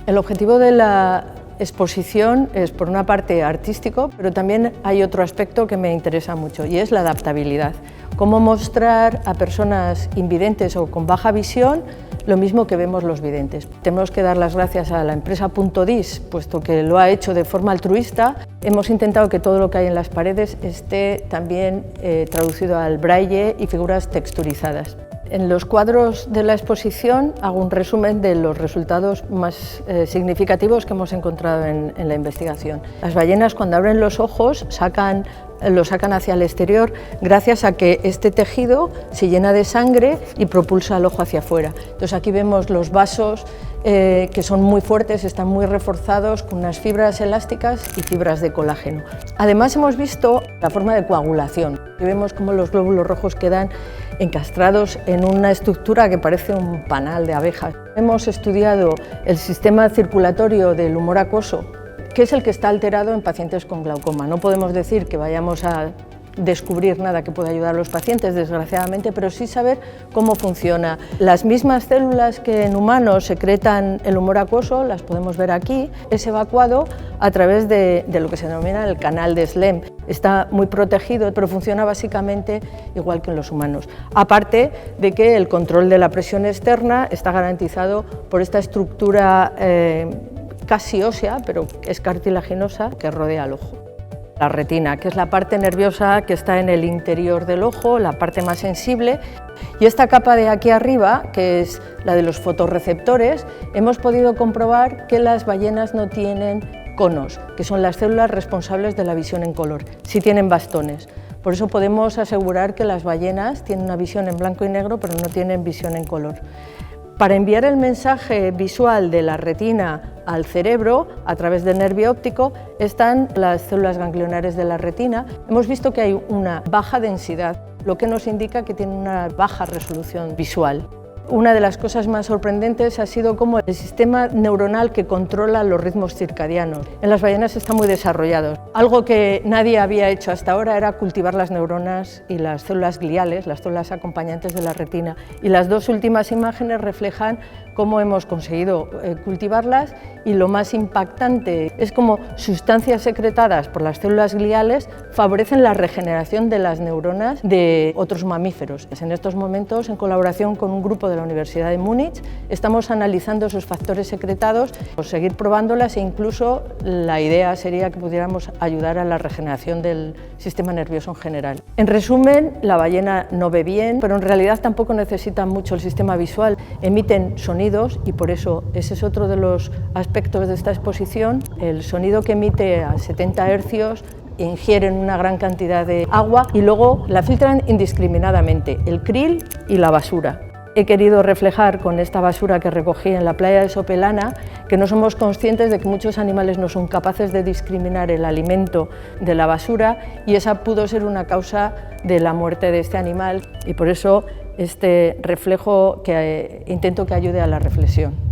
El objetivo de la exposición es, por una parte, artístico, pero también hay otro aspecto que me interesa mucho y es la adaptabilidad. Cómo mostrar a personas invidentes o con baja visión lo mismo que vemos los videntes. Tenemos que dar las gracias a la empresa Puntodis, puesto que lo ha hecho de forma altruista. Hemos intentado que todo lo que hay en las paredes esté también traducido al braille y figuras texturizadas. En los cuadros de la exposición hago un resumen de los resultados más significativos que hemos encontrado en la investigación. Las ballenas, cuando abren los ojos, lo sacan hacia el exterior gracias a que este tejido se llena de sangre y propulsa el ojo hacia afuera. Entonces aquí vemos los vasos que son muy fuertes, están muy reforzados con unas fibras elásticas y fibras de colágeno. Además hemos visto la forma de coagulación y vemos cómo los glóbulos rojos quedan encastrados en una estructura que parece un panal de abejas. Hemos estudiado el sistema circulatorio del humor acuoso, que es el que está alterado en pacientes con glaucoma. No podemos decir que vayamos a descubrir nada que pueda ayudar a los pacientes, desgraciadamente, pero sí saber cómo funciona. Las mismas células que en humanos secretan el humor acuoso, las podemos ver aquí, es evacuado a través de lo que se denomina el canal de Slem. Está muy protegido, pero funciona básicamente igual que en los humanos. Aparte de que el control de la presión externa está garantizado por esta estructura casi ósea, pero es cartilaginosa, que rodea al ojo. La retina, que es la parte nerviosa que está en el interior del ojo, la parte más sensible, y esta capa de aquí arriba, que es la de los fotorreceptores, hemos podido comprobar que las ballenas no tienen conos, que son las células responsables de la visión en color, sí tienen bastones. Por eso podemos asegurar que las ballenas tienen una visión en blanco y negro, pero no tienen visión en color. Para enviar el mensaje visual de la retina al cerebro a través del nervio óptico están las células ganglionares de la retina. Hemos visto que hay una baja densidad, lo que nos indica que tiene una baja resolución visual. Una de las cosas más sorprendentes ha sido cómo el sistema neuronal que controla los ritmos circadianos en las ballenas está muy desarrollado. Algo que nadie había hecho hasta ahora era cultivar las neuronas y las células gliales, las células acompañantes de la retina. Y las dos últimas imágenes reflejan cómo hemos conseguido cultivarlas, y lo más impactante es cómo sustancias secretadas por las células gliales favorecen la regeneración de las neuronas de otros mamíferos. En estos momentos, en colaboración con un grupo de la Universidad de Múnich, estamos analizando esos factores secretados, seguir probándolas, e incluso la idea sería que pudiéramos ayudar a la regeneración del sistema nervioso en general. En resumen, la ballena no ve bien, pero en realidad tampoco necesita mucho el sistema visual, emiten sonidos, y por eso ese es otro de los aspectos de esta exposición. El sonido que emite a 70 Hz ingieren una gran cantidad de agua y luego la filtran indiscriminadamente, el krill y la basura. He querido reflejar con esta basura que recogí en la playa de Sopelana que no somos conscientes de que muchos animales no son capaces de discriminar el alimento de la basura, y esa pudo ser una causa de la muerte de este animal, y por eso este reflejo que intento que ayude a la reflexión.